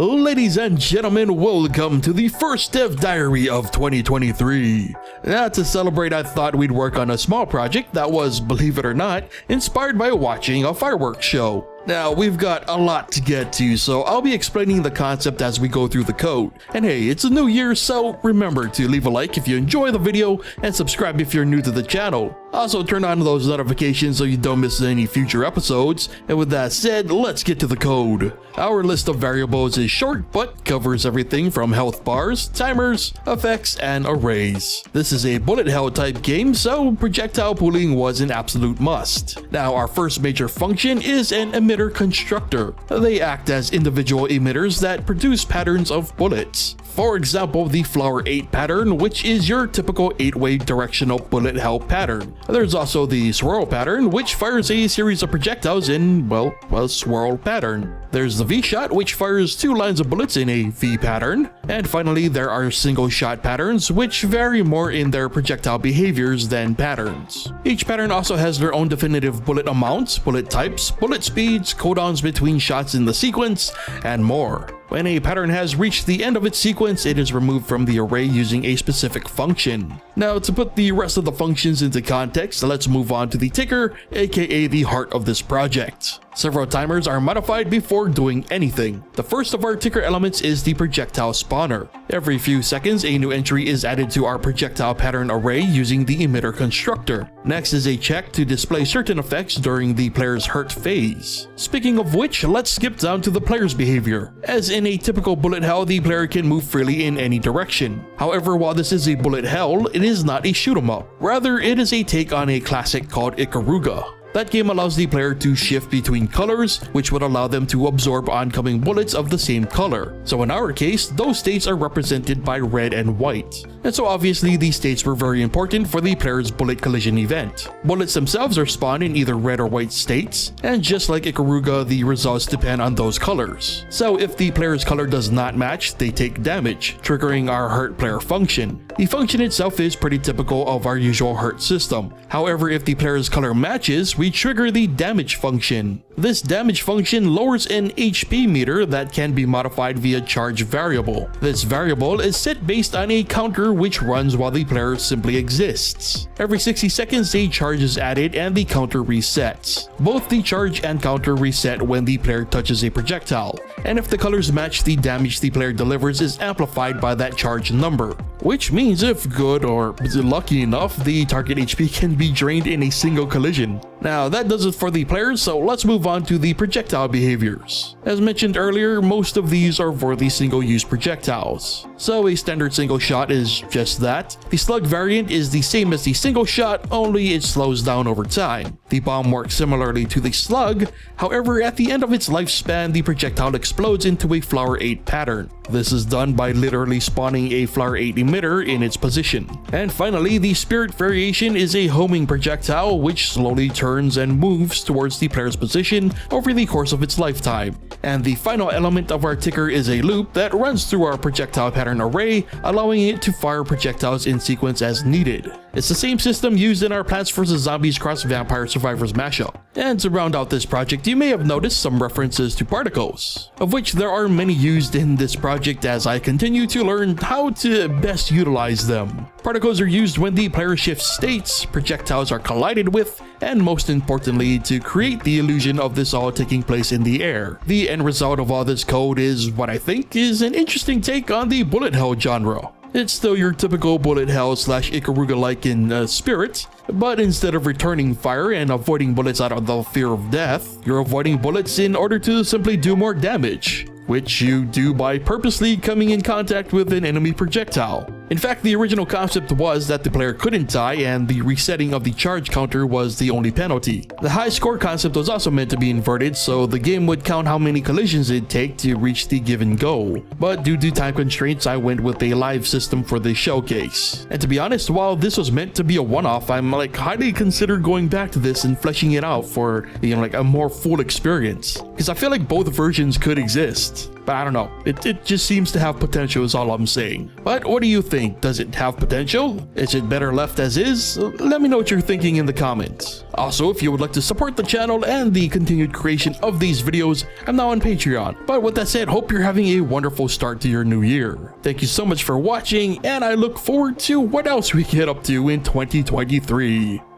Ladies and gentlemen, welcome to the first dev diary of 2023. Now, to celebrate, I thought we'd work on a small project that was, believe it or not, inspired by watching a fireworks show. Now, we've got a lot to get to, so I'll be explaining the concept as we go through the code. And hey, it's a new year, so remember to leave a like if you enjoy the video and subscribe if you're new to the channel. Also, turn on those notifications so you don't miss any future episodes. And with that said, let's get to the code. Our list of variables is short but covers everything from health bars, timers, effects, and arrays. This is a bullet hell type game, so projectile pooling was an absolute must. Now, our first major function is an emitter constructor. They act as individual emitters that produce patterns of bullets. For example, the flower 8 pattern, which is your typical 8-way directional bullet hell pattern. There's also the swirl pattern, which fires a series of projectiles in, well, a swirl pattern. There's the V-shot, which fires 2 lines of bullets in a V pattern. And finally, there are single shot patterns, which vary more in their projectile behaviors than patterns. Each pattern also has their own definitive bullet amounts, bullet types, bullet speeds, cooldowns between shots in the sequence, and more. When a pattern has reached the end of its sequence, it is removed from the array using a specific function. Now, to put the rest of the functions into context, let's move on to the ticker, aka the heart of this project. Several timers are modified before doing anything. The first of our ticker elements is the projectile spawner. Every few seconds, a new entry is added to our projectile pattern array using the emitter constructor. Next is a check to display certain effects during the player's hurt phase. Speaking of which, let's skip down to the player's behavior. As in a typical bullet hell, the player can move freely in any direction. However, while this is a bullet hell, it is not a shoot 'em up. Rather, it is a take on a classic called ikaruga. That game allows the player to shift between colors, which would allow them to absorb oncoming bullets of the same color. So in our case, those states are represented by red and white. And so obviously these states were very important for the player's bullet collision event. Bullets themselves are spawned in either red or white states, and just like ikaruga, the results depend on those colors. So if the player's color does not match, they take damage, triggering our hurt player function. The function itself is pretty typical of our usual hurt system. However, if the player's color matches, we trigger the damage function. This damage function lowers an HP meter that can be modified via charge variable. This variable is set based on a counter which runs while the player simply exists. Every 60 seconds, a charge is added and the counter resets. Both the charge and counter reset when the player touches a projectile, and if the colors match, the damage the player delivers is amplified by that charge number. Which means if good or lucky enough, the target HP can be drained in a single collision. Now that does it for the players, so let's move on to the projectile behaviors. As mentioned earlier, most of these are for the single-use projectiles. So a standard single shot is just that. The slug variant is the same as the single shot, only it slows down over time. The bomb works similarly to the slug, however at the end of its lifespan, the projectile explodes into a flower 8 pattern. This is done by literally spawning a flower 8 emitter in its position. And finally, the spirit variation is a homing projectile which slowly turns and moves towards the player's position over the course of its lifetime. And the final element of our ticker is a loop that runs through our projectile pattern array, allowing it to fire projectiles in sequence as needed. It's the same system used in our Plants vs. Zombies Cross Vampire Survivors mashup. And to round out this project, you may have noticed some references to particles, of which there are many used in this project as I continue to learn how to best utilize them. Particles are used when the player shifts states, projectiles are collided with, and most importantly, to create the illusion of this all taking place in the air. The end result of all this code is what I think is an interesting take on the bullet hell genre. It's still your typical bullet hell slash ikaruga-like in spirit, but instead of returning fire and avoiding bullets out of the fear of death, you're avoiding bullets in order to simply do more damage, which you do by purposely coming in contact with an enemy projectile. In fact, the original concept was that the player couldn't die and the resetting of the charge counter was the only penalty. The high score concept was also meant to be inverted, so the game would count how many collisions it'd take to reach the given goal. But due to time constraints, I went with a live system for the showcase. And to be honest, while this was meant to be a one-off, I'm highly consider going back to this and fleshing it out for a more full experience, because I feel like both versions could exist. but I don't know. It just seems to have potential is all I'm saying. But what do you think? Does it have potential? Is it better left as is? Let me know what you're thinking in the comments. Also, if you would like to support the channel and the continued creation of these videos, I'm now on Patreon. But with that said, hope you're having a wonderful start to your new year. Thank you so much for watching, and I look forward to what else we get up to in 2023.